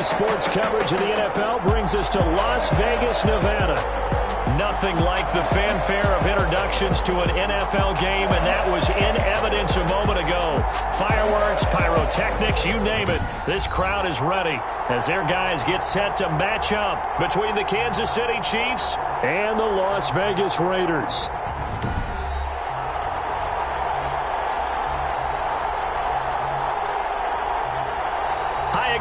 Today's sports coverage of the NFL brings us to Las Vegas, Nevada. Nothing like the fanfare of introductions to an NFL game, and that was in evidence a moment ago. Fireworks, pyrotechnics, you name it. This crowd is ready as their guys get set to match up between the Kansas City Chiefs and the Las Vegas Raiders.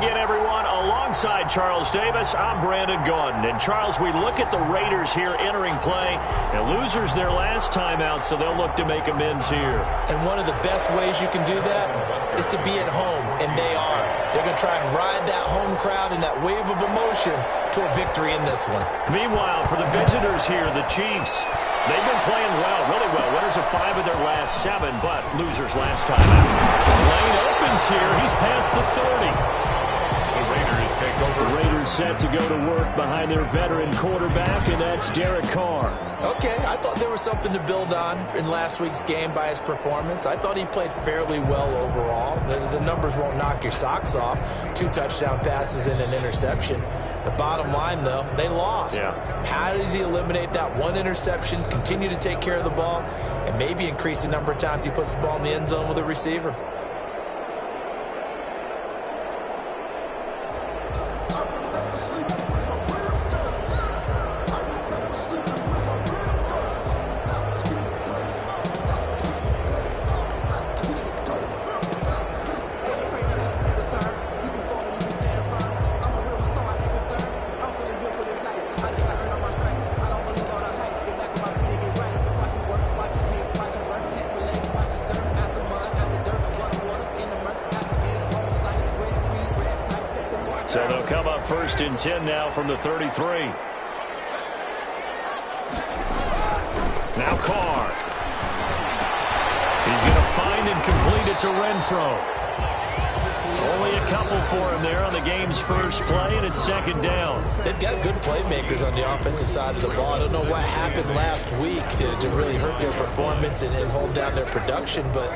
Again, everyone, alongside Charles Davis, I'm Brandon Gaudin. And, Charles, we look at the Raiders here entering play, and losers their last time out, so they'll look to make amends here. And one of the best ways you can do that is to be at home, and they are. They're going to try and ride that home crowd and that wave of emotion to a victory in this one. Meanwhile, for the visitors here, the Chiefs, they've been playing well, really well. Winners of 5 of their last 7, but losers last time out. Lane opens here. He's past the 30. The Raiders set to go to work behind their veteran quarterback, and that's Derek Carr. Okay, I thought there was something to build on in last week's game by his performance. I thought he played fairly well overall. The numbers won't knock your socks off. 2 touchdown passes and an interception. The bottom line, though, they lost. Yeah. How does he eliminate that 1 interception, continue to take care of the ball, and maybe increase the number of times he puts the ball in the end zone with a receiver? So they'll come up 1st and 10 now from the 33. Now Carr. He's going to find and complete it to Renfro. Only a couple for him there on the game's first play, and it's 2nd down. They've got good playmakers on the offensive side of the ball. I don't know what happened last week to really hurt their performance and hold down their production, but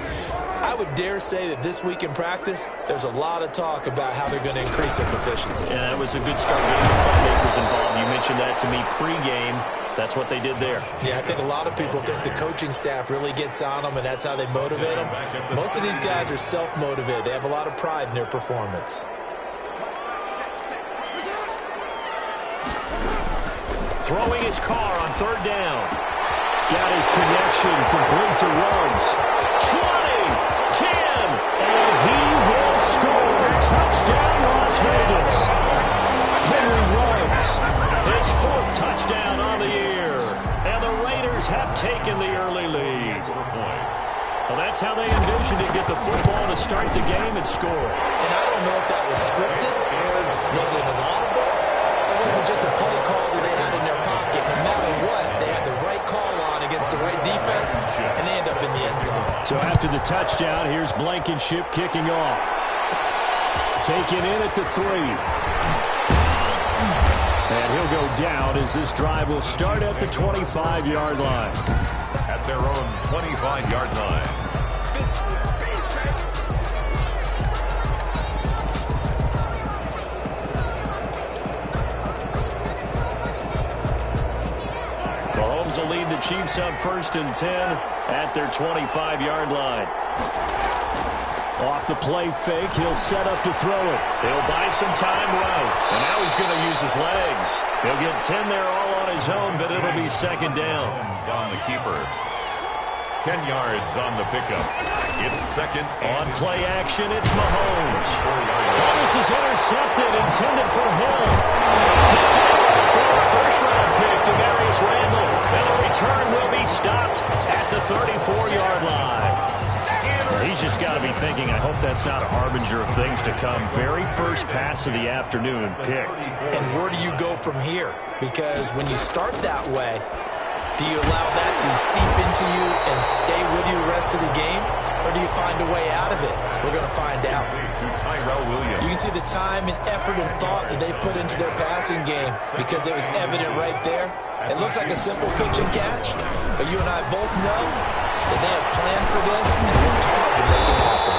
I would dare say that this week in practice, there's a lot of talk about how they're going to increase their proficiency. Yeah, that was a good start getting the playmakers involved. You mentioned that to me pregame. That's what they did there. Yeah, I think a lot of people think the coaching staff really gets on them, and that's how they motivate them. Most of these guys are self-motivated. They have a lot of pride in their performance. Throwing his car on 3rd down. Got his connection complete to Ruggs. 20, 10, and he will score. Touchdown, Las Vegas. Henry Ruggs, his 4th touchdown on the year. And the Raiders have taken the early lead. Well, that's how they envisioned it. Get the football to start the game and score. And I don't know if that was scripted. Was it an audible? Or was it just a play call that they had in their pocket? No matter what, they had the right call on against the right defense, and they end up in the end zone. So after the touchdown, here's Blankenship kicking off. Taken in at the 3. And he'll go down as this drive will start at the 25-yard line. At their own 25-yard line. Mahomes will lead the Chiefs up 1st and 10 at their 25-yard line. Off the play fake, he'll set up to throw it. He'll buy some time right, and now he's going to use his legs. He'll get 10 there all on his own, but it'll be 2nd down. On the keeper. 10 yards on the pickup. It's 2nd. On play action, it's Mahomes. Oh, this is intercepted, intended for Hill. Picked up for a first-round pick to Marius Randall. And the return will be stopped at the 34-yard line. He's just got to be thinking, I hope that's not a harbinger of things to come. Very first pass of the afternoon picked. And where do you go from here? Because when you start that way, do you allow that to seep into you and stay with you the rest of the game? Or do you find a way out of it? We're going to find out. You can see the time and effort and thought that they put into their passing game because it was evident right there. It looks like a simple pitch and catch, but you and I both know that they have planned for this and worked hard to make it happen.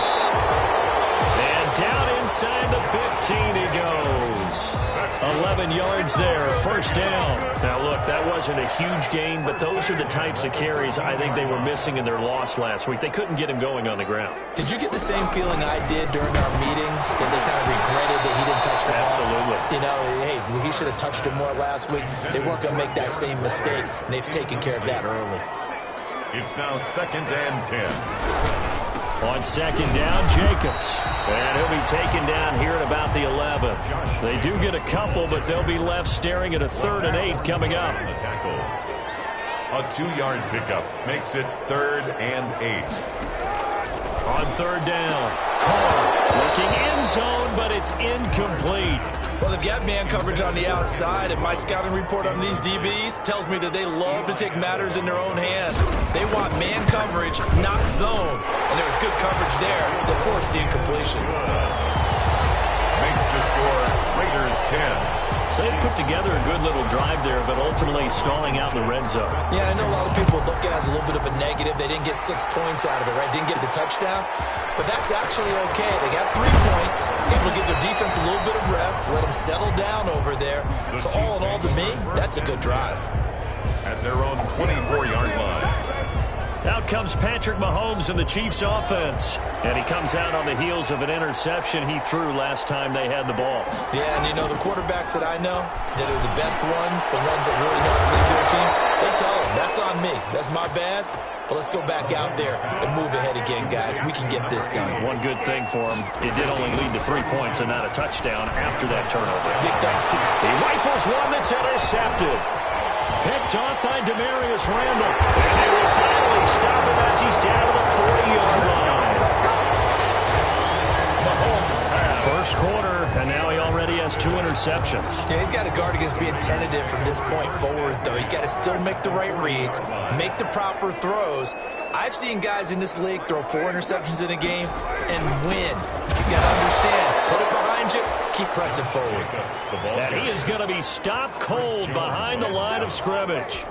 And down inside the 15 he goes. 11 yards there, first down. Now, look, that wasn't a huge gain, but those are the types of carries I think they were missing in their loss last week. They couldn't get him going on the ground. Did you get the same feeling I did during our meetings, that they kind of regretted that he didn't touch the ball? Absolutely. You know, hey, he should have touched it more last week. They weren't going to make that same mistake, and they've taken care of that early. It's now 2nd and 10. On 2nd down, Jacobs. And he'll be taken down here at about the 11. They do get a couple, but they'll be left staring at a 3rd and 8 coming up. On the tackle. A 2-yard pickup makes it 3rd and 8. On 3rd down, Carr looking end zone, but it's incomplete. Well, they've got man coverage on the outside, and my scouting report on these DBs tells me that they love to take matters in their own hands. They want man coverage, not zone. And there was good coverage there that forced the incompletion. Makes the score Raiders 10. So they put together a good little drive there, but ultimately stalling out in the red zone. Yeah, I know a lot of people look at it as a little bit of a negative. They didn't get 6 points out of it, right? Didn't get the touchdown. But that's actually okay. They got 3 points, able to give their defense a little bit of rest, let them settle down over there. So all in all, to me, that's a good drive. At their own 24-yard line. Out comes Patrick Mahomes in the Chiefs offense. And he comes out on the heels of an interception he threw last time they had the ball. Yeah, and you know, the quarterbacks that I know that are the best ones, the ones that really know how to lead their team, they tell them, that's on me. That's my bad. But let's go back out there and move ahead again, guys. We can get this done. One good thing for him, it did only lead to 3 points and not a touchdown after that turnover. Big thanks to... He rifles one that's intercepted. Picked off by Demarius Randall. And they will finally stop him as he's down to the 40-yard line. Mahomes, first quarter, and now he already has 2 interceptions. Yeah, he's got to guard against being tentative from this point forward, though. He's got to still make the right reads, make the proper throws. I've seen guys in this league throw 4 interceptions in a game and win. He's got to understand, put it behind you, keep pressing forward. And he is going to be stopped cold behind the line of scrimmage.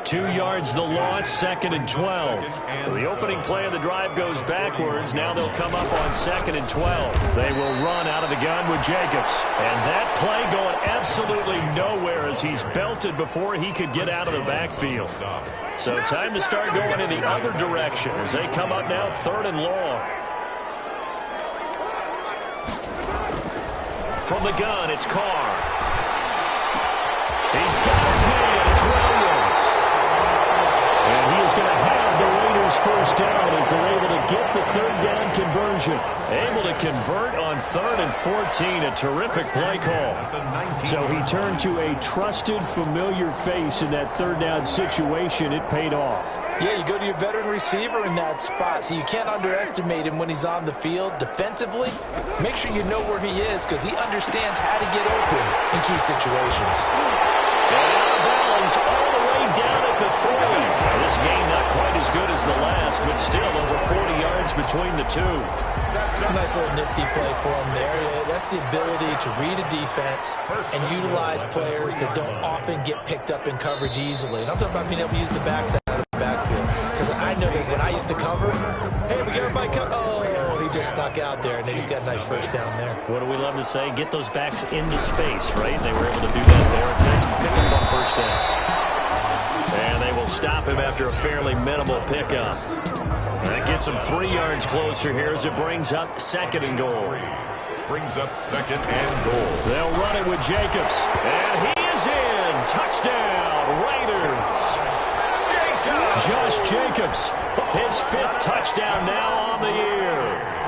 2 yards the loss, 2nd and 12. So the opening play of the drive goes backwards. Now they'll come up on 2nd and 12. They will run out of the gun with Jacobs. And that play going absolutely nowhere as he's belted before he could get out of the backfield. So time to start going in the other direction as they come up now 3rd and long. From the gun, it's Carr. He's got his man. It's Williams. And he is going to have the Raiders first down as they're able to get the 3rd down conversion. Able to convert on 3rd and 14. A terrific play call. So he turned to a trusted, familiar face in that 3rd down situation. It paid off. Yeah, you go to your veteran receiver in that spot, so you can't underestimate him when he's on the field defensively. Make sure you know where he is because he understands how to get open in key situations. And out of bounds all the way down at the 3. Now, this game not quite as good as the last, but still over 40 yards between the two. Nice little nifty play for him there. That's the ability to read a defense and utilize players that don't often get picked up in coverage easily. And I'm talking about being able to use the backside of the backfield. Because I know that when I used to cover, hey, we got everybody covered. Oh, he just snuck out there, and they just got a nice first down there. What do we love to say? Get those backs into space, right? They were able to do that there. Nice pickup on first down. And they will stop him after a fairly minimal pickup. That gets him 3 yards closer here as it brings up 2nd and goal. Brings up 2nd and goal. They'll run it with Jacobs. And he is in. Touchdown, Raiders. Josh Jacobs, his 5th touchdown now on the year.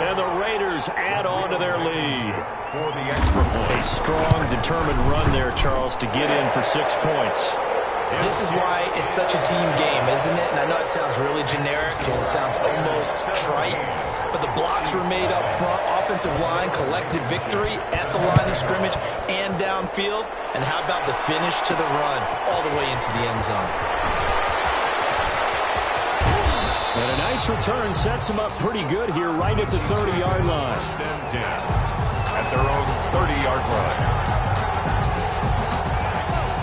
And the Raiders add on to their lead. For the extra point. A strong, determined run there, Charles, to get in for 6 points. This is why it's such a team game, isn't it? And I know it sounds really generic and it sounds almost trite, but the blocks were made up front, offensive line, collective victory at the line of scrimmage and downfield. And how about the finish to the run all the way into the end zone? And a nice return sets him up pretty good here right at the 30-yard line. 10 at their own 30-yard line.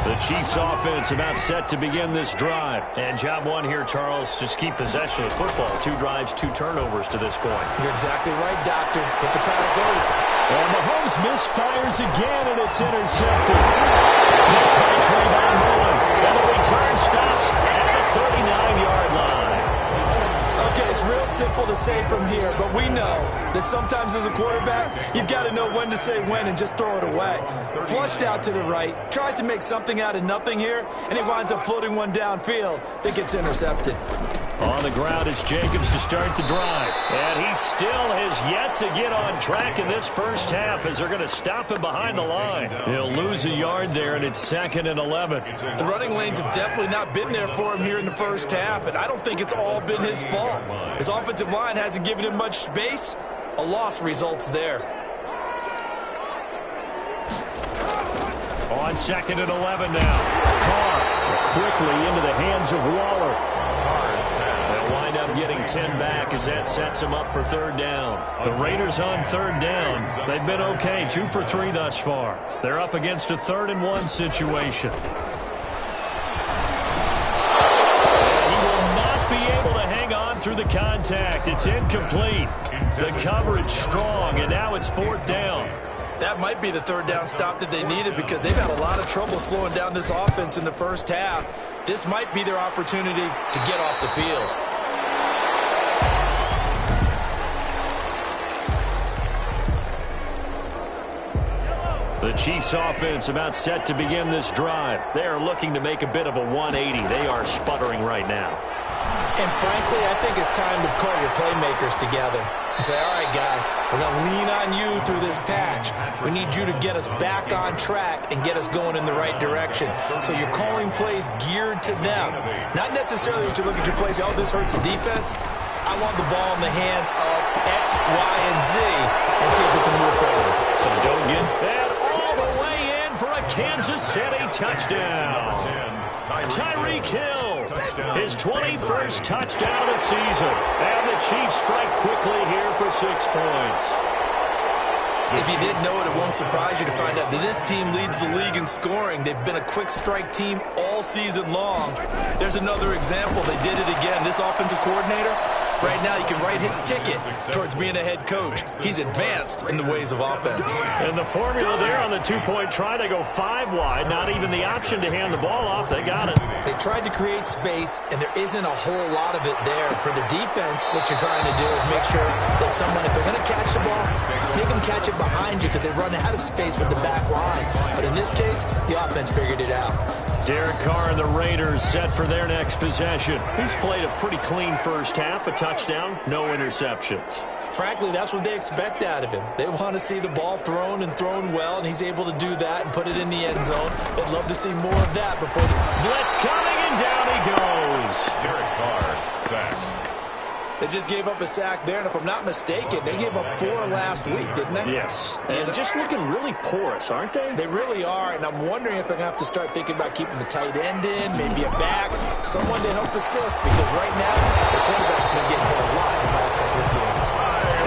The Chiefs offense about set to begin this drive. And job one here, Charles, just keep possession of the football. 2 drives, 2 turnovers to this point. You're exactly right, Doctor. Hippocratic oath. And Mahomes misfires again, and it's intercepted. Nice rebound rolling. And the return stops at the 39-yard line. Okay, it's real simple to say from here, but we know that sometimes as a quarterback, you've got to know when to say when and just throw it away. Flushed out to the right, tries to make something out of nothing here, and he winds up floating one downfield that gets intercepted. On the ground, it's Jacobs to start the drive. And he still has yet to get on track in this first half as they're going to stop him behind the line. He'll lose a yard there, and it's 2nd and 11. The running lanes have definitely not been there for him here in the first half, and I don't think it's all been his fault. His offensive line hasn't given him much space. A loss results there. On 2nd and 11 now. Carr quickly into the hands of Waller. They'll wind up getting 10 back as that sets them up for 3rd down. The Raiders on 3rd down. They've been okay, 2 for 3 thus far. They're up against a 3rd and 1 situation. He will not be able to hang on through the contact. It's incomplete. The coverage strong, and now it's 4th down. That might be the 3rd down stop that they needed because they've had a lot of trouble slowing down this offense in the first half. This might be their opportunity to get off the field. The Chiefs offense about set to begin this drive. They are looking to make a bit of a 180. They are sputtering right now. And frankly, I think it's time to call your playmakers together and say, all right, guys, we're going to lean on you through this patch. We need you to get us back on track and get us going in the right direction. So you're calling plays geared to them. Not necessarily that you look at your plays, oh, this hurts the defense. I want the ball in the hands of X, Y, and Z and see if we can move forward. So don't get that all the way in for a Kansas City touchdown. Tyreek Hill, his 21st touchdown of the season. And the Chiefs strike quickly here for 6 points. If you didn't know it, it won't surprise you to find out that this team leads the league in scoring. They've been a quick strike team all season long. There's another example. They did it again. This offensive coordinator, right now, you can write his ticket towards being a head coach. He's advanced in the ways of offense. And the formula there on the 2-point try, they go 5 wide. Not even the option to hand the ball off. They got it. They tried to create space, and there isn't a whole lot of it there. For the defense, what you're trying to do is make sure that someone, if they're going to catch the ball, make them catch it behind you because they run out of space with the back line. But in this case, the offense figured it out. Derek Carr and the Raiders set for their next possession. He's played a pretty clean first half, a touchdown, no interceptions. Frankly, that's what they expect out of him. They want to see the ball thrown and thrown well, and he's able to do that and put it in the end zone. They'd love to see more of that before the blitz coming, and down he goes. Derek Carr sacked. They just gave up a sack there, and if I'm not mistaken, they gave up 4 last week, didn't they? Yes, and just looking really porous, aren't they? They really are, and I'm wondering if they're going to have to start thinking about keeping the tight end in, maybe a back, someone to help assist, because right now, the quarterback's been getting hit a lot in the last couple of games.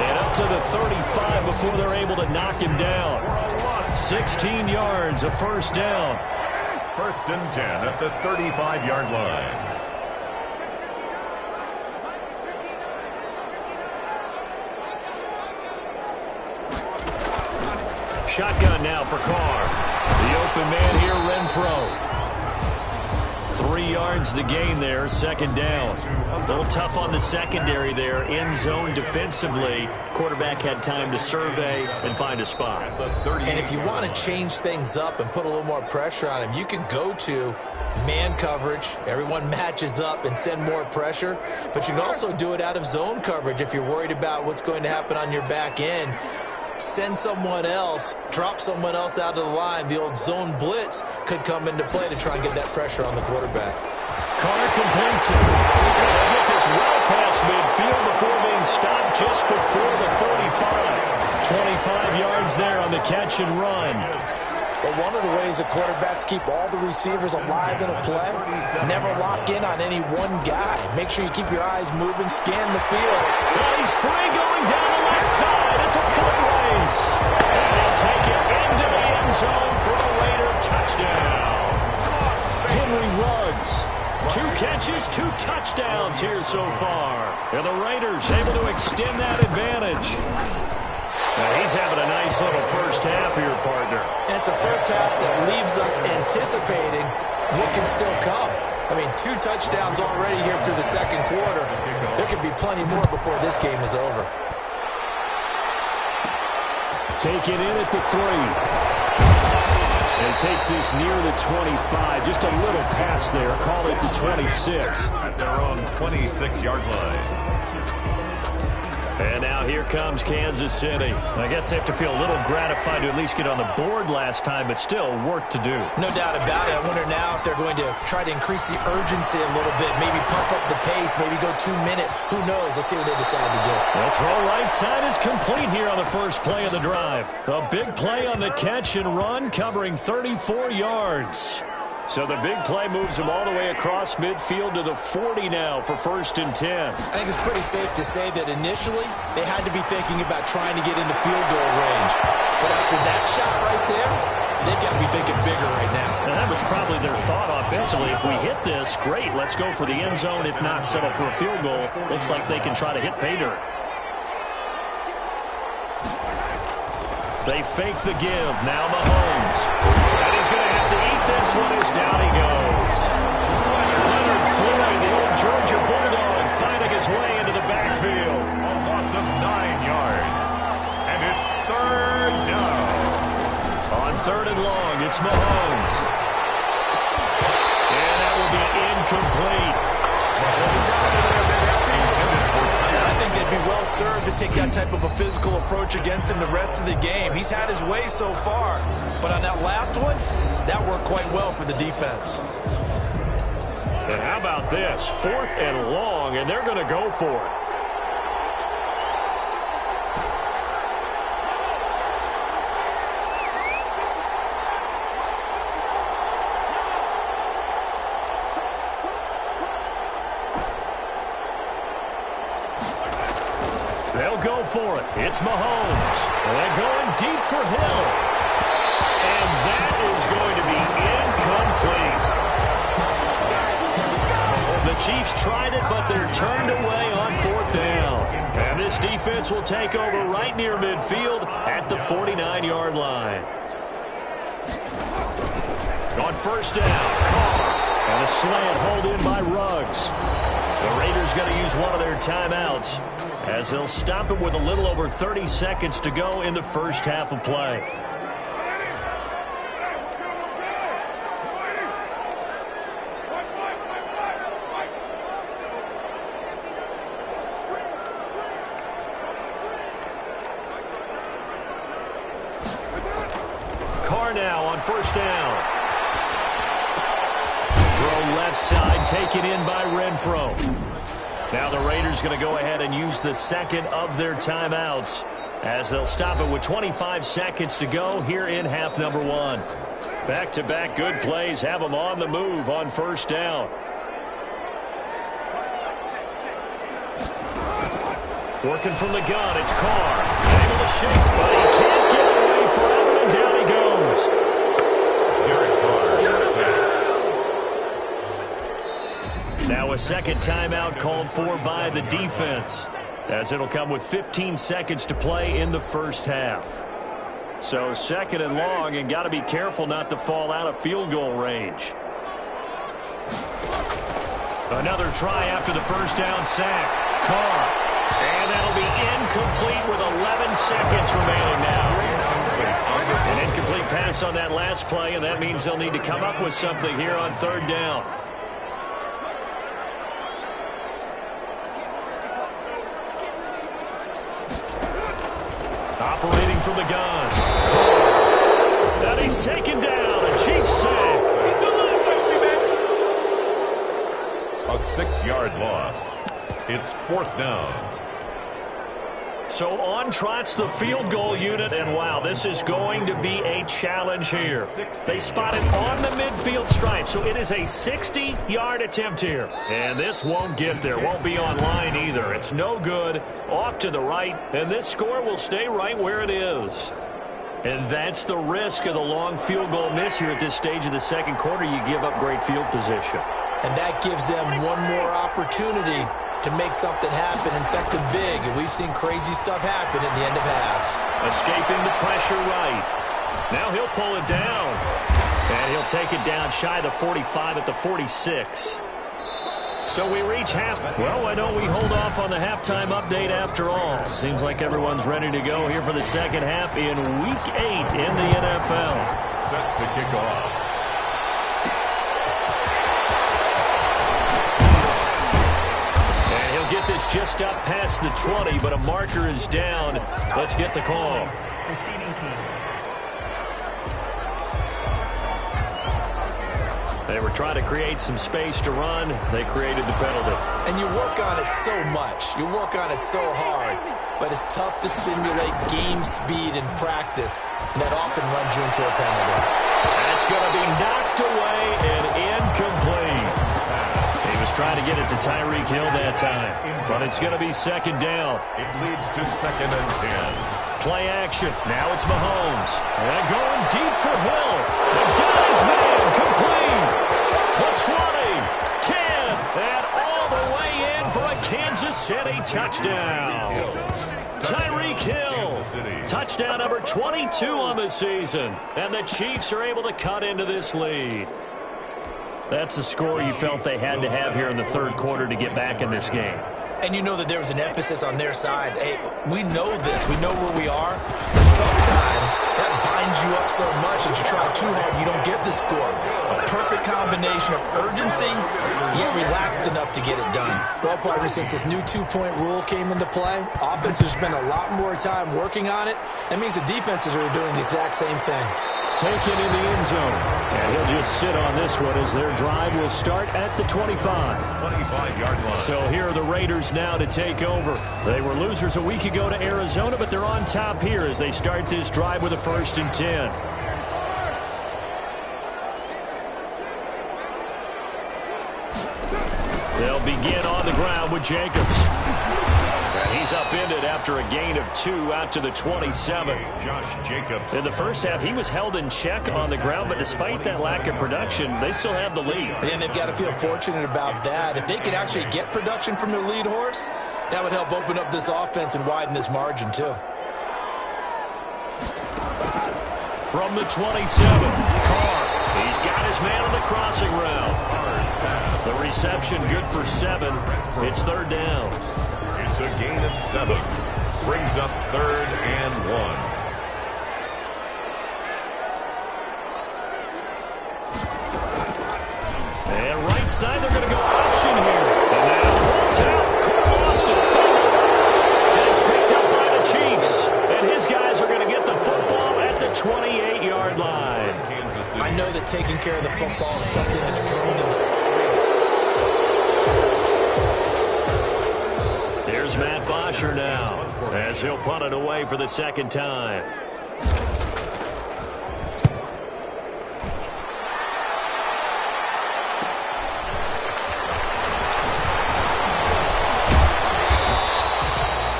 And up to the 35 before they're able to knock him down. 16 yards, a first down. 1st and 10 at the 35-yard line. Shotgun now for Carr. The open man here, Renfro. 3 yards the gain there, 2nd down. A little tough on the secondary there, in zone defensively. Quarterback had time to survey and find a spot. And if you want to change things up and put a little more pressure on him, you can go to man coverage. Everyone matches up and send more pressure. But you can also do it out of zone coverage if you're worried about what's going to happen on your back end. Send someone else, drop someone else out of the line. The old zone blitz could come into play to try and get that pressure on the quarterback. Carr completes it. They'll get this well past midfield before being stopped just before the 35. 25 yards there on the catch and run. But one of the ways that quarterbacks keep all the receivers alive in a play, never lock in on any one guy. Make sure you keep your eyes moving, scan the field. Well, he's free going down the left side. It's a foot race. And they'll take it into the end zone for the Raider touchdown. Henry Ruggs. 2 catches, 2 touchdowns here so far. And the Raiders able to extend that advantage. He's having a nice little first half here, partner. And it's a first half that leaves us anticipating what can still come. I mean, 2 touchdowns already here through the second quarter. There could be plenty more before this game is over. Taken in at the 3. And takes this near the 25. Just a little pass there. Call it the 26. At their own 26-yard line. And now here comes Kansas City. I guess they have to feel a little gratified to at least get on the board last time, but still work to do. No doubt about it. I wonder now if they're going to try to increase the urgency a little bit, maybe pump up the pace, maybe go 2-minute. Who knows? Let's see what they decide to do. Well, throw right side is complete here on the first play of the drive. A big play on the catch and run, covering 34 yards. So the big play moves him all the way across midfield to the 40 now for 1st and 10. I think it's pretty safe to say that initially they had to be thinking about trying to get into field goal range. But after that shot right there, they've got to be thinking bigger right now. And that was probably their thought offensively. If we hit this, great, let's go for the end zone. If not, settle for a field goal. Looks like they can try to hit pay dirt. They fake the give. Now Mahomes. And he's going to have to eat this one as down he goes. Leonard Floyd, the old Georgia Bulldog, finding his way into the backfield. A loss of 9 yards. And it's 3rd down. On 3rd and long, it's Mahomes. And that will be incomplete. I think they'd be well served to take that type of a physical approach against him the rest of the game. He's had his way so far. But on that last one, that worked quite well for the defense. And how about this? 4th and long, and they're going to go for it. They'll go for it. It's Mahomes. And they're going deep for Hill. And that is going to be incomplete. The Chiefs tried it, but they're turned away on 4th down. And this defense will take over right near midfield at the 49-yard line. On 1st down, Carr. And a slant hold in by Ruggs. The Raiders going to use one of their timeouts as they'll stop it with a little over 30 seconds to go in the first half of play. Carr now on 1st down. Throw left side, taken in by Renfro. Now the Raiders going to go ahead and use the second of their timeouts as they'll stop it with 25 seconds to go here in half number 1. Back-to-back good plays have them on the move on 1st down. Working from the gun, it's Carr. Able to shake, but he can't get away forever, and down he goes. Derek Carr, sack. Now a second timeout called for by the defense, as it'll come with 15 seconds to play in the first half. So 2nd and long, and got to be careful not to fall out of field goal range. Another try after the 1st down sack. Carr. And that'll be incomplete with 11 seconds remaining now. An incomplete pass on that last play, and that means they'll need to come up with something here on 3rd down. Operating from the gun. And he's taken down. A Chiefs save. A 6-yard loss. It's 4th down. So on trots the field goal unit, and wow, this is going to be a challenge here. They spot it on the midfield stripe, so it is a 60-yard attempt here. And this won't get there, won't be on line either. It's no good, off to the right, and this score will stay right where it is. And that's the risk of the long field goal miss here at this stage of the second quarter. You give up great field position. And that gives them one more opportunity to make something happen and something big. And we've seen crazy stuff happen at the end of halves. Escaping the pressure right. Now he'll pull it down. And he'll take it down shy of the 45 at the 46. So we reach half. Well, why don't we hold off on the halftime update after all? Seems like everyone's ready to go here for the second half in Week 8 in the NFL. Set to kick off. And he'll get this just up past the 20, but a marker is down. Let's get the call. Receiving team. They were trying to create some space to run. They created the penalty. And you work on it so much. You work on it so hard. But it's tough to simulate game speed in practice. And that often runs you into a penalty. That's going to be knocked away and incomplete. He was trying to get it to Tyreek Hill that time. But it's going to be second down. It leads to 2nd and 10. Play action. Now it's Mahomes. And going deep for Hill. The guy's man complete. The 20, 10, and all the way in for a Kansas City touchdown. Tyreek Hill, touchdown number 22 on the season. And the Chiefs are able to cut into this lead. That's a score you felt they had to have here in the third quarter to get back in this game. And you know that there was an emphasis on their side. Hey, we know this. We know where we are. But sometimes that binds you up so much that you try too hard, you don't get the score. A perfect combination of urgency, yet relaxed enough to get it done. Well, partner, since this new two-point rule came into play, offenses spend a lot more time working on it. That means the defenses are doing the exact same thing. Taken in the end zone. And he'll just sit on this one as their drive will start at the 25. 25-yard line. So here are the Raiders now to take over. They were losers a week ago to Arizona, but they're on top here as they start this drive with a 1st and 10. They'll begin on the ground with Jacobs. And he's upended after a gain of 2 out to the 27. Josh Jacobs. In the first half, he was held in check on the ground, but despite that lack of production, they still have the lead. And they've got to feel fortunate about that. If they could actually get production from their lead horse, that would help open up this offense and widen this margin, too. From the 27, Carr. He's got his man on the crossing route. The reception good for 7. It's 3rd down. It's a gain of 7. Brings up 3rd and 1. And right side, they're going to go option here. And now the ball's out. Cole lost it. And it's picked up by the Chiefs. And his guys are going to get the football at the 28-yard line. I know that taking care of the football is something that's draining. Here's Matt Bosher now as he'll punt it away for the 2nd time.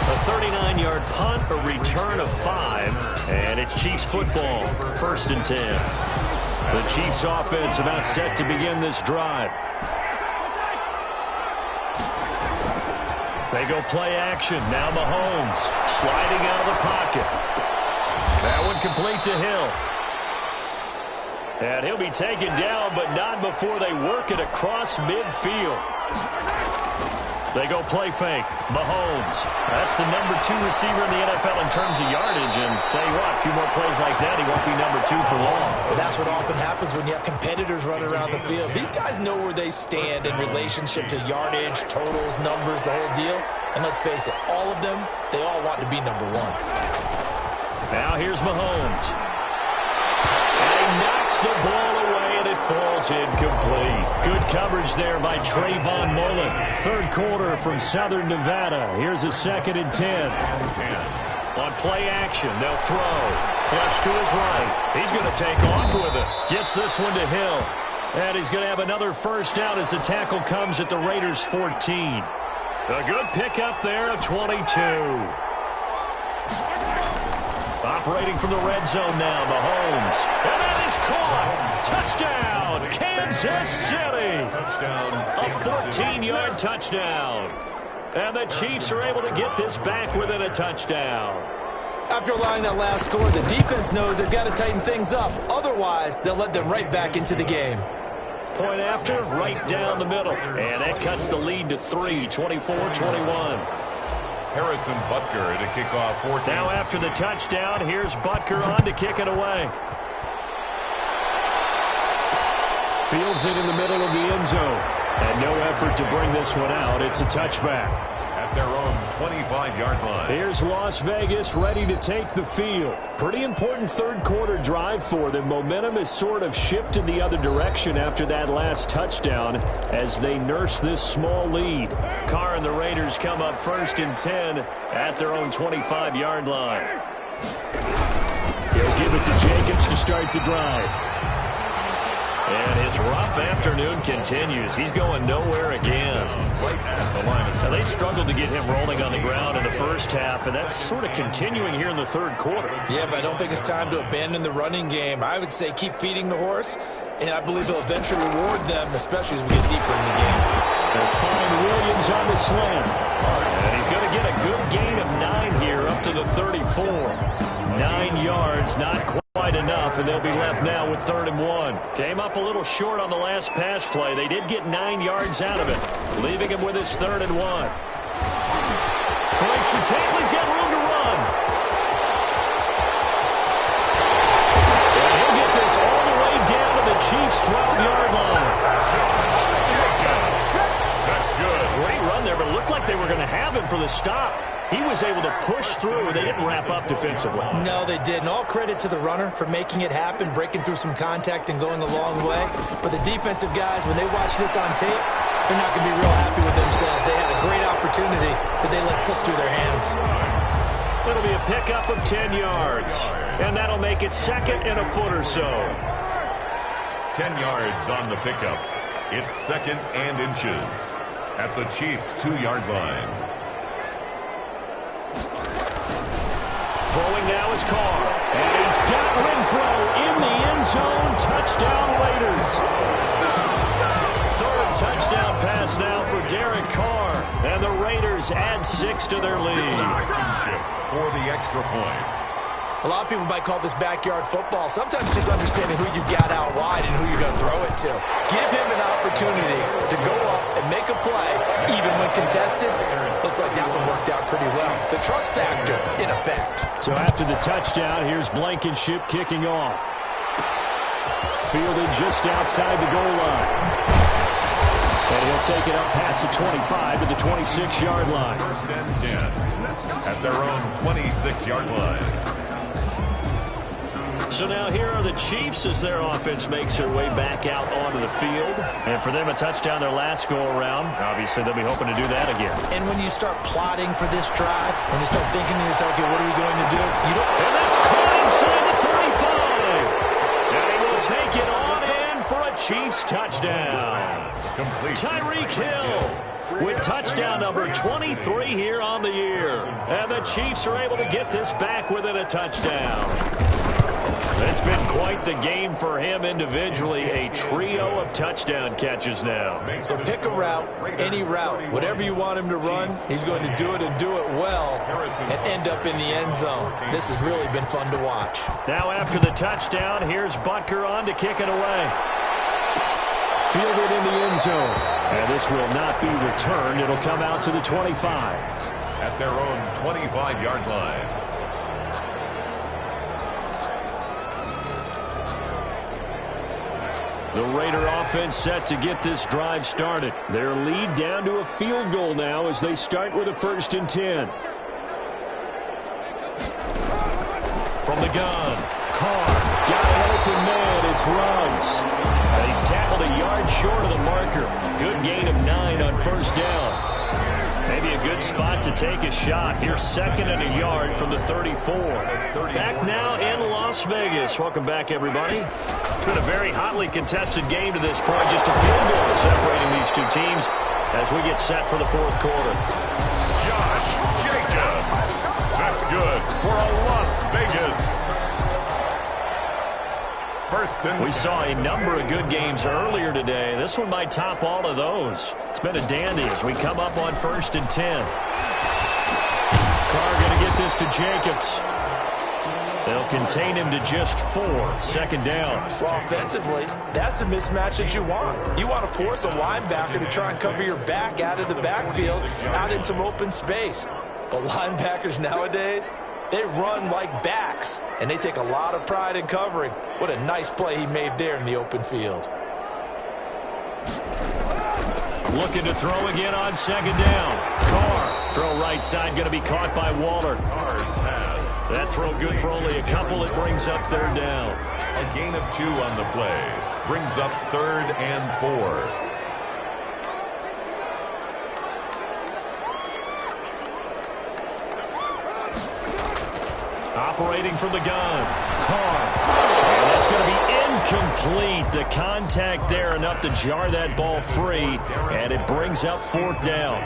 A 39-yard punt, a return of 5, and it's Chiefs football, 1st and 10. The Chiefs offense about set to begin this drive. They go play action. Now Mahomes sliding out of the pocket. That one complete to Hill. And he'll be taken down, but not before they work it across midfield. They go play fake. Mahomes. That's the number 2 receiver in the NFL in terms of yardage. And tell you what, a few more plays like that, he won't be number 2 for long. But that's what often happens when you have competitors running around the field. These guys know where they stand in relationship to yardage, totals, numbers, the whole deal. And let's face it, all of them, they all want to be number 1. Now here's Mahomes. And he knocks the ball away, and it falls incomplete. Good coverage there by Trayvon Mullen. 3rd quarter from Southern Nevada. Here's a 2nd and 10. On play action, they'll throw. Flush to his right. He's going to take off with it. Gets this one to Hill. And he's going to have another 1st down as the tackle comes at the Raiders' 14. A good pickup there of 22. Operating from the red zone now, Mahomes. And that is caught. Touchdown, Kansas City. Touchdown. A 14-yard touchdown. And the Chiefs are able to get this back within a touchdown. After allowing that last score, the defense knows they've got to tighten things up. Otherwise, they'll let them right back into the game. Point after, right down the middle. And that cuts the lead to 3, 24-21. Harrison Butker to kick off 14. Now after the touchdown, here's Butker on to kick it away. Fields it in the middle of the end zone. And no effort to bring this one out. It's a touchback. At their own 25-yard line. Here's Las Vegas ready to take the field. Pretty important third-quarter drive for them. Momentum has sort of shifted the other direction after that last touchdown as they nurse this small lead. Carr and the Raiders come up first and 10 at their own 25-yard line. He'll give it to Jacobs to start the drive. And his rough afternoon continues. He's going nowhere again. Right at the line of now, they struggled to get him rolling on the ground in the first half, and that's sort of continuing here in the third quarter. Yeah, but I don't think it's time to abandon the running game. I would say keep feeding the horse, and I believe he'll eventually reward them, especially as we get deeper in the game. They'll find Williams on the slant. And he's going to get a good gain of 9 here up to the 34. 9 yards, not quite enough, and they'll be left now with 3rd and 1. Came up a little short on the last pass play. They did get 9 yards out of it, leaving him with his 3rd and 1. Breaks the tackle. He's got room to run. And he'll get this all the way down to the Chiefs' 12-yard line. That's good. Great run there, but it looked like they were going to have him for the stop. He was able to push through. They didn't wrap up defensively. No, they didn't. All credit to the runner for making it happen, breaking through some contact and going a long way. But the defensive guys, when they watch this on tape, they're not going to be real happy with themselves. They had a great opportunity that they let slip through their hands. It'll be a pickup of 10 yards. And that'll make it 2nd and a foot or so. 10 yards on the pickup. It's 2nd and inches at the Chiefs' 2-yard line. Throwing now is Carr. And he's got Renfro in the end zone. Touchdown Raiders. 3rd touchdown pass now for Derek Carr. And the Raiders add 6 to their lead. For the extra point. A lot of people might call this backyard football. Sometimes just understanding who you got out wide and who you're going to throw it to. Give him an opportunity to go up and make a play, even when contested. Looks like that one worked out pretty well. The trust factor in effect. So after the touchdown, here's Blankenship kicking off. Fielded just outside the goal line. And he'll take it up past the 25 to the 26-yard line. 1st and 10 at their own 26-yard line. So now here are the Chiefs as their offense makes their way back out onto the field. And for them, a touchdown their last go-around. Obviously, they'll be hoping to do that again. And when you start plotting for this drive, when you start thinking to yourself, okay, what are we going to do? You don't. And that's caught inside the 35. And he will take it on in for a Chiefs touchdown. Complete. Tyreek Hill with touchdown number 23 here on the year. And the Chiefs are able to get this back within a touchdown. It's been quite the game for him individually. A trio of touchdown catches now. So pick a route, any route. Whatever you want him to run, he's going to do it and do it well and end up in the end zone. This has really been fun to watch. Now after the touchdown, here's Butker on to kick it away. Fielded in the end zone. And this will not be returned. It'll come out to the 25. At their own 25-yard line. The Raider offense set to get this drive started. Their lead down to a field goal now as they start with a 1st and 10. From the gun, Carr got an open man. It's Ruggs. And he's tackled a yard short of the marker. Good gain of 9 on 1st down. Maybe a good spot to take a shot. Here's 2nd and a yard from the 34. Back now in Las Vegas. Welcome back, everybody. It's been a very hotly contested game to this point. Just a field goal separating these two teams as we get set for the 4th quarter. Josh Jacobs. That's good for a Las Vegas. first and 10. We saw a number of good games earlier today. This one might top all of those. It's been a dandy as we come up on 1st and 10. Carr going to get this to Jacobs. They'll contain him to just 4. 2nd down. Well, offensively, that's the mismatch that you want. You want to force a linebacker to try and cover your back out of the backfield, out in some open space. But linebackers nowadays, they run like backs, and they take a lot of pride in covering. What a nice play he made there in the open field. Looking to throw again on 2nd down. Carr, throw right side, going to be caught by Waller. Carr's pass. That throw good for only a couple. It brings up 3rd down. A gain of 2 on the play. Brings up 3rd and 4. Operating from the gun. Carr. And that's going to be incomplete. The contact there enough to jar that ball free. And it brings up 4th down.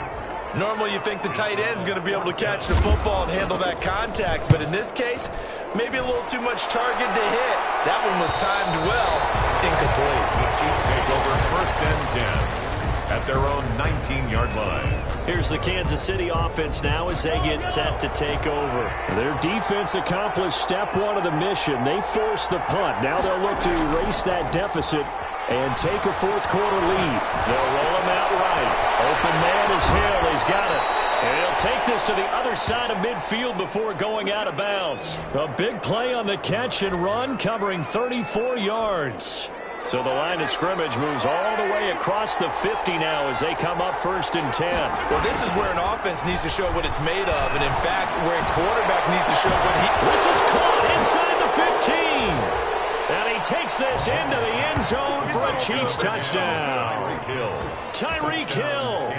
Normally you think the tight end's going to be able to catch the football and handle that contact. But in this case, maybe a little too much target to hit. That one was timed well. Incomplete. The Chiefs take over 1st and 10 at their own 19-yard line. Here's the Kansas City offense now as they get set to take over. Their defense accomplished step 1 of the mission. They forced the punt. Now they'll look to erase that deficit and take a 4th quarter lead. They'll roll him out right. Open man is Hill. He's got it. And he'll take this to the other side of midfield before going out of bounds. A big play on the catch and run, covering 34 yards. So the line of scrimmage moves all the way across the 50 now as they come up 1st and 10. Well, this is where an offense needs to show what it's made of. And, in fact, where a quarterback needs to show what he... This is caught inside the 15. And he takes this into the end zone for a Chiefs touchdown. Tyreek Hill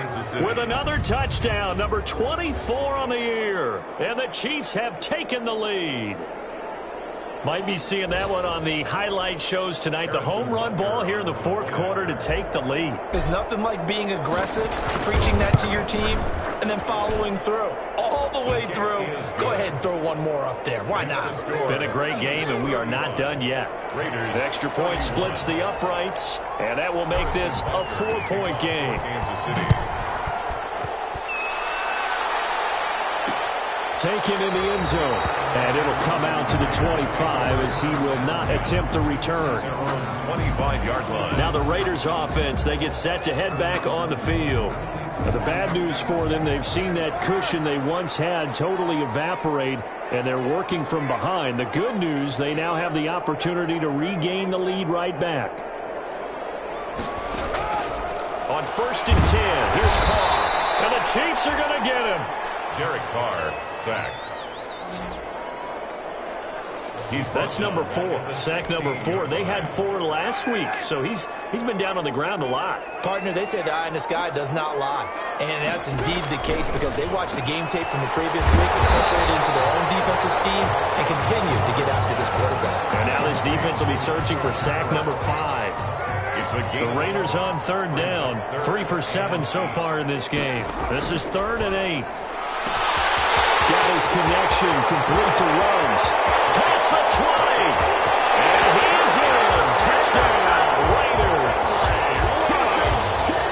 with another touchdown, number 24 on the year. And the Chiefs have taken the lead. Might be seeing that one on the highlight shows tonight. The home run ball here in the 4th quarter to take the lead. There's nothing like being aggressive, preaching that to your team, and then following through. All the way through. Go ahead and throw one more up there. Why not? Been a great game, and we are not done yet. The extra point splits the uprights, and that will make this a 4-point game. Kansas City. Taken in the end zone. And it'll come out to the 25 as he will not attempt to return. 25-yard line. Now the Raiders offense, they get set to head back on the field. Now the bad news for them, they've seen that cushion they once had totally evaporate, and they're working from behind. The good news, they now have the opportunity to regain the lead right back. On 1st and 10, here's Carr. And the Chiefs are going to get him. Derek Carr sacked. That's number 4. Sack number 4. They had 4 last week, so he's been down on the ground a lot. Partner, they say the eye in the sky does not lie. And that's indeed the case because they watched the game tape from the previous week, incorporated into their own defensive scheme, and continued to get after this quarterback. And now this defense will be searching for sack number 5. The Raiders on 3rd down. 3 for 7 so far in this game. This is 3rd and 8. Got his connection, complete to Ruggs. Past the 20. And he's in. Touchdown, Raiders.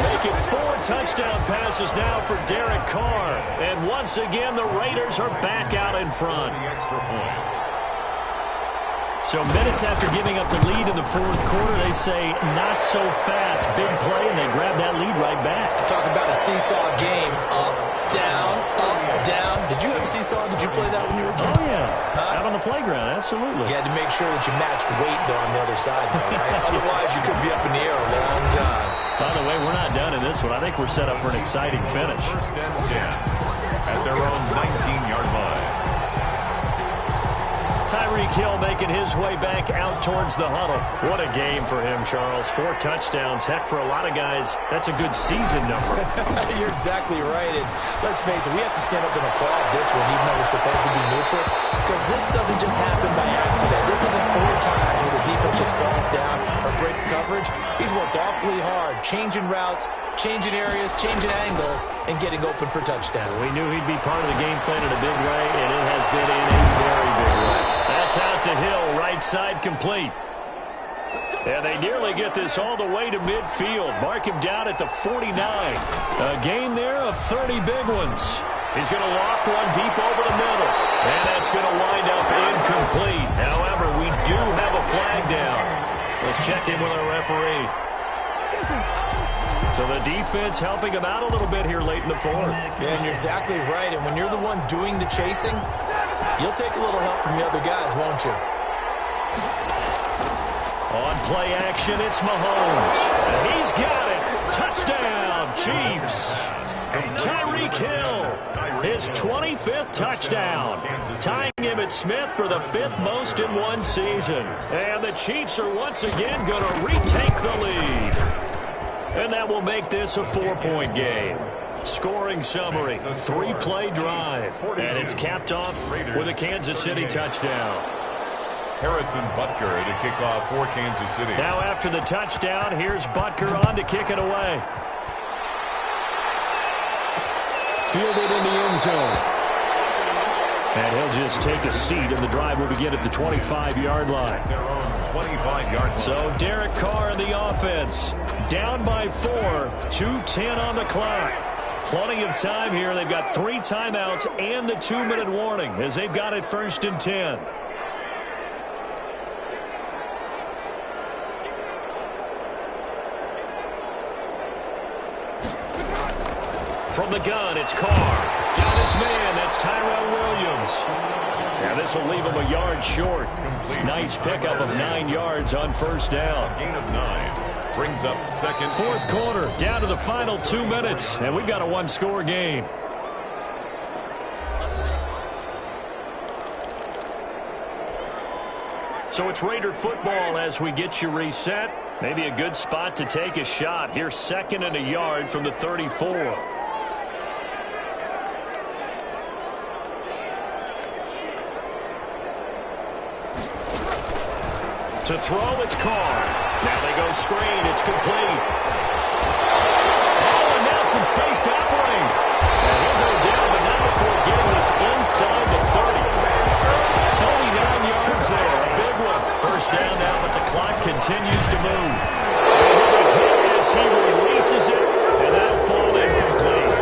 Make it 4 touchdown passes now for Derek Carr. And once again, the Raiders are back out in front. The extra point. So minutes after giving up the lead in the 4th quarter, they say not so fast. Big play, and they grab that lead right back. Talk about a seesaw game. Up, down, up, down. Did you have a seesaw? Did you play that when you were a kid? Oh, yeah. Out on the playground, absolutely. You had to make sure that you matched weight, though, on the other side, though, right? Otherwise, you could be up in the air a long time. By the way, we're not done in this one. I think we're set up for an exciting finish. 1st and 10 at their own 19-yard line. Tyreek Hill making his way back out towards the huddle. What a game for him, Charles. 4 touchdowns. Heck, for a lot of guys, that's a good season number. You're exactly right. And let's face it, we have to stand up and applaud this one, even though we're supposed to be neutral, because this doesn't just happen by accident. This isn't 4 times where the defense just falls down or breaks coverage. He's worked awfully hard, changing routes, changing areas, changing angles, and getting open for touchdown. We knew he'd be part of the game plan in a big way, and it has been in a very big way. That's out to Hill, right side complete. And they nearly get this all the way to midfield. Mark him down at the 49. A game there of 30 big ones. He's going to loft one deep over the middle. And that's going to wind up incomplete. However, we do have a flag down. Let's check in with our referee. So the defense helping him out a little bit here late in the fourth. Yeah, and you're exactly right. And when you're the one doing the chasing, you'll take a little help from the other guys, won't you? On play action, it's Mahomes. And he's got it. Touchdown, Chiefs. Tyreek Hill, his 25th touchdown, tying him at Smith for the 5th most in one season. And the Chiefs are once again going to retake the lead. And that will make this a 4-point game. Scoring summary, 3-play drive. And it's capped off with a Kansas City touchdown. Harrison Butker to kick off for Kansas City. Now after the touchdown, here's Butker on to kick it away. Fielded in the end zone. And he'll just take a seat, and the drive will begin at the 25-yard line. Their own 25-yard line. So Derek Carr in the offense. Down by 4, 2:10 on the clock. Plenty of time here. They've got 3 timeouts and the 2-minute warning as they've got it 1st and 10. From the gun, it's Carr. Got his man. That's Tyrell Williams. And this will leave him a yard short. Nice pickup of 9 yards on 1st down. Gain of 9. Brings up 2nd. 4th quarter, down to the final 2 minutes. And we've got a 1-score game. So it's Raider football as we get you reset. Maybe a good spot to take a shot. Here's 2nd and a yard from the 34. To throw, it's Carr. Now they go screen. It's complete. Oh, and now some space to operate. And he'll go down, but not before getting this inside the 30. 49 yards there. A big one. 1st down now, but the clock continues to move. And he'll be hit as he releases it, and that'll fall incomplete.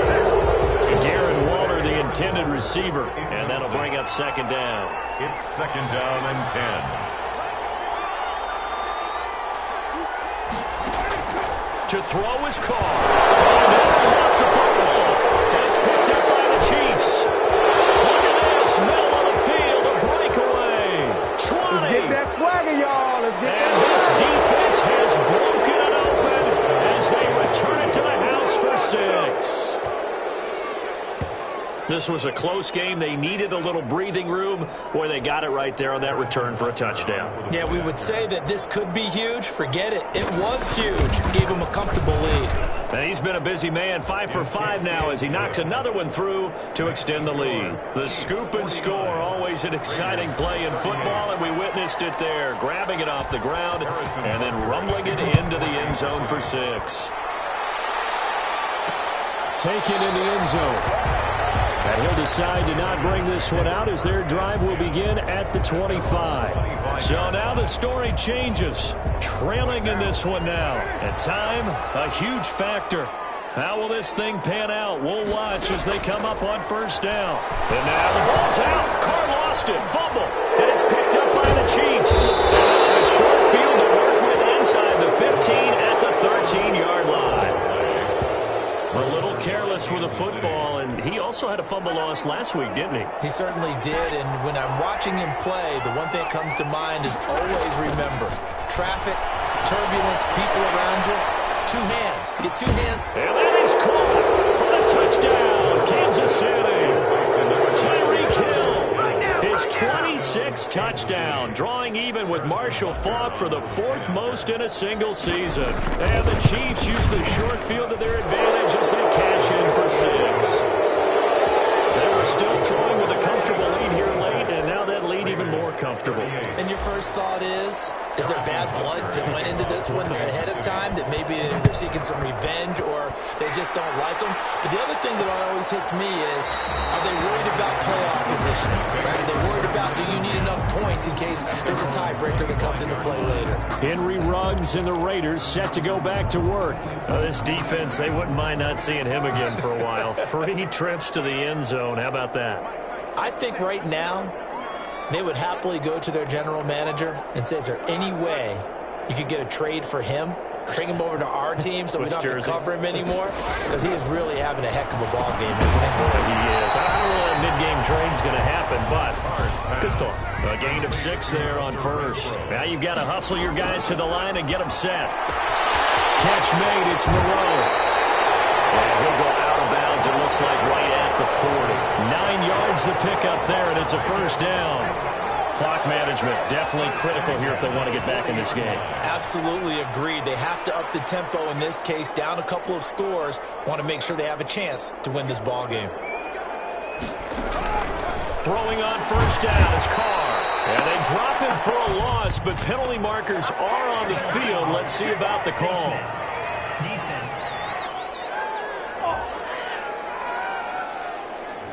Darren Waller, the intended receiver, and that'll bring up 2nd down. It's 2nd down and 10. To throw his Carr. And he lost the football. And it's picked up by the Chiefs. Look at this. Middle of the field. A breakaway. 20. Let's get that swagger, y'all. Let's get And that. this defense has broken it open as they return it to the house for 6. This was a close game. They needed a little breathing room. Boy, they got it right there on that return for a touchdown. Yeah, we would say that this could be huge. Forget it. It was huge. Gave him a comfortable lead. And he's been a busy man, 5 for 5 now as he knocks another one through to extend the lead. The scoop and score, always an exciting play in football, and we witnessed it there. Grabbing it off the ground and then rumbling it into the end zone for 6. Taken in the end zone. And he'll decide to not bring this one out as their drive will begin at the 25. So now the story changes. Trailing in this one now. And time, a huge factor. How will this thing pan out? We'll watch as they come up on 1st down. And now the ball's out. Carr lost it. Fumble. And it's picked up by the Chiefs. And a short field to work with inside the 15 at the 13-yard line. A little careless with the football, and he also had a fumble loss last week, didn't he? He certainly did, and when I'm watching him play, the one thing that comes to mind is always remember. Traffic, turbulence, people around you. 2 hands. Get 2 hands. And that is caught for the touchdown, Kansas City. Tyreek Hill, his 26th touchdown, drawing even with Marshall Faulk for the 4th most in a single season. And the Chiefs use the short field to their advantage as they cash in for 6. They were still throwing with a comfortable lead here late, and now that lead even more comfortable. And your first thought is there bad blood that went into this one ahead of time, that maybe they're seeking some revenge or they just don't like them? But the other thing that always hits me is, are they worried about playoff position? Right? Are they worried about, do you need enough points in case there's a tiebreaker that comes into play later? Henry Ruggs and the Raiders set to go back to work. This defense, they wouldn't mind not seeing him again for a while. 3 trips to the end zone. How about that? I think right now they would happily go to their general manager and say, is there any way you could get a trade for him? Bring him over to our team so we don't have to cover him anymore? Because he is really having a heck of a ball game, isn't he? He is. I don't know if a mid-game trade's going to happen, but good thought. A gain of 6 there on first. Now you've got to hustle your guys to the line and get them set. Catch made. It's Moreau. And he'll go out of bounds, it looks like, right at the 40. 9 yards the pickup there, and it's a first down. Clock management definitely critical here if they want to get back in this game. Absolutely agreed. They have to up the tempo in this case, down a couple of scores. Want to make sure they have a chance to win this ball game. Throwing on first down is Carr. And they drop him for a loss, but penalty markers are on the field. Let's see about the call. Defense.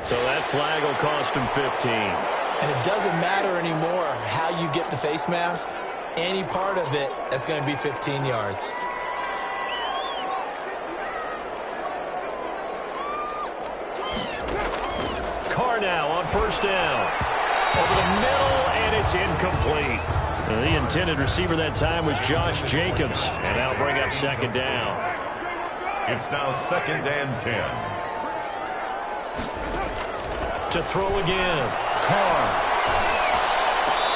So that flag will cost him 15. And it doesn't matter anymore how you get the face mask. Any part of it, that's going to be 15 yards. Carr now on first down. Over the middle, and it's incomplete. The intended receiver that time was Josh Jacobs. And that'll bring up second down. It's now 2nd and 10. To throw again. Carr.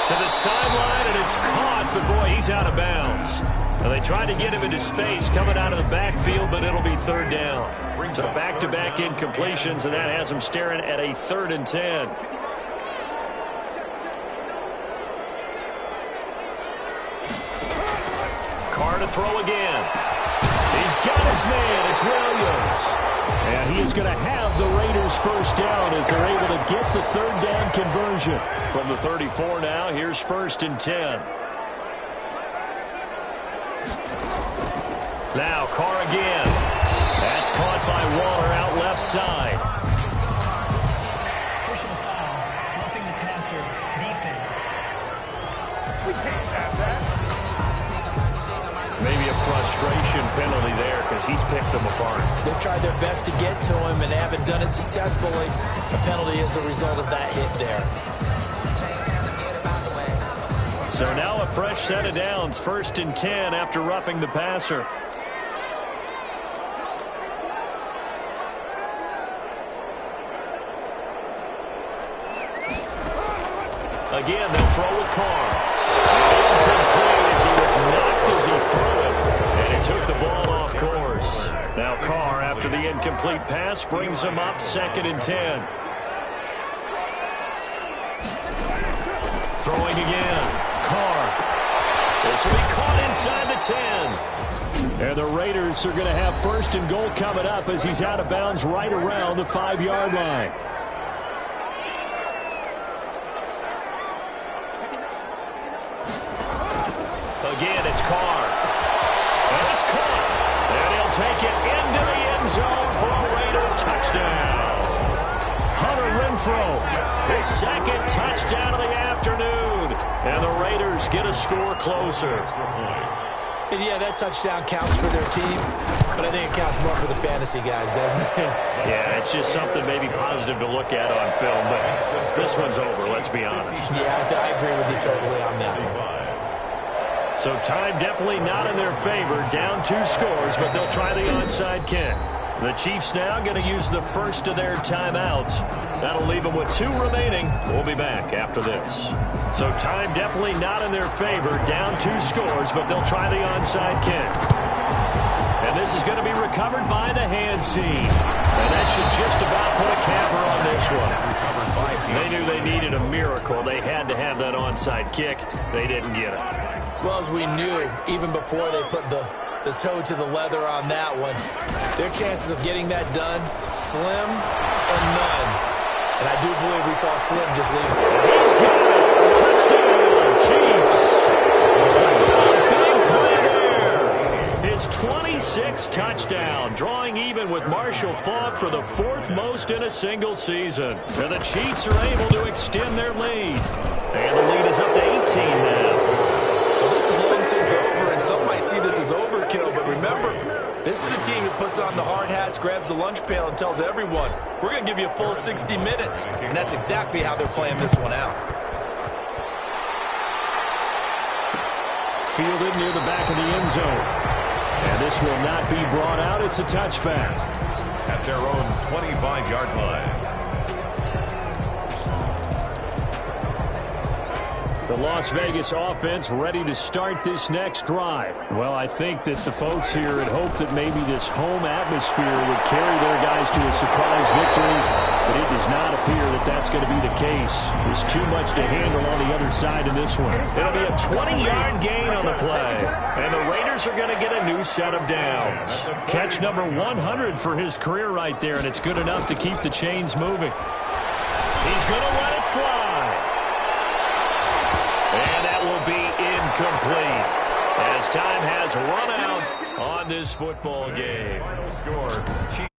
To the sideline, and it's caught, but boy, he's out of bounds. And they tried to get him into space coming out of the backfield, but it'll be third down. So back-to-back incompletions, and that has him staring at a 3rd and 10. Carr to throw again. He's got his man. It's Williams. And he is going to have the Raiders first down as they're able to get the 3rd down conversion. From the 34 now, here's 1st and 10. Now Carr again. That's caught by Waller out left side. Personal foul. Roughing the passer. Defense. We can't have that. Maybe a frustration penalty there because he's picked them apart. They've tried their best to get to him and haven't done it successfully. A penalty is a result of that hit there. So now a fresh set of downs. 1st and 10 after roughing the passer. Again, they'll throw with Carr. Incomplete as he was knocked as he threw it. And he took the ball off course. Now Carr, after the incomplete pass, brings him up 2nd and 10. Throwing again. Carr. This will be caught inside the 10. And the Raiders are going to have 1st and goal coming up as he's out of bounds right around the 5-yard line. Again, it's Carr. And it's caught. And he'll take it into the end zone for a Raider touchdown. Hunter Renfrow, his 2nd touchdown of the afternoon. And the Raiders get a score closer. And yeah, that touchdown counts for their team, but I think it counts more for the fantasy guys, doesn't it? Yeah, it's just something maybe positive to look at on film, but this one's over, let's be honest. Yeah, I agree with you totally on that one. So time definitely not in their favor. Down 2 scores, but they'll try the onside kick. The Chiefs now going to use the first of their timeouts. That'll leave them with 2 remaining. We'll be back after this. So time definitely not in their favor. Down 2 scores, but they'll try the onside kick. And this is going to be recovered by the hands team. And that should just about put a capper on this one. They knew they needed a miracle. They had to have that onside kick. They didn't get it. Well, as we knew, even before they put the toe to the leather on that one, their chances of getting that done, slim and none. And I do believe we saw Slim just leave. He's got it. Touchdown, Chiefs. Big play there. His 26th touchdown, drawing even with Marshall Faulk for the 4th most in a single season. And the Chiefs are able to extend their lead. And the lead is up to 18 now. Well, this is long since over, and some might see this as overkill, but remember, this is a team that puts on the hard hats, grabs the lunch pail, and tells everyone, we're going to give you a full 60 minutes. And that's exactly how they're playing this one out. Fielded near the back of the end zone. And this will not be brought out. It's a touchback. At their own 25-yard line. The Las Vegas offense ready to start this next drive. Well, I think that the folks here had hoped that maybe this home atmosphere would carry their guys to a surprise victory, but it does not appear that that's going to be the case. There's too much to handle on the other side in this one. It'll be a 20-yard gain on the play, and the Raiders are going to get a new set of downs. Catch number 100 for his career right there, and it's good enough to keep the chains moving. He's going to let it fly. And that will be incomplete as time has run out on this football game. Final score.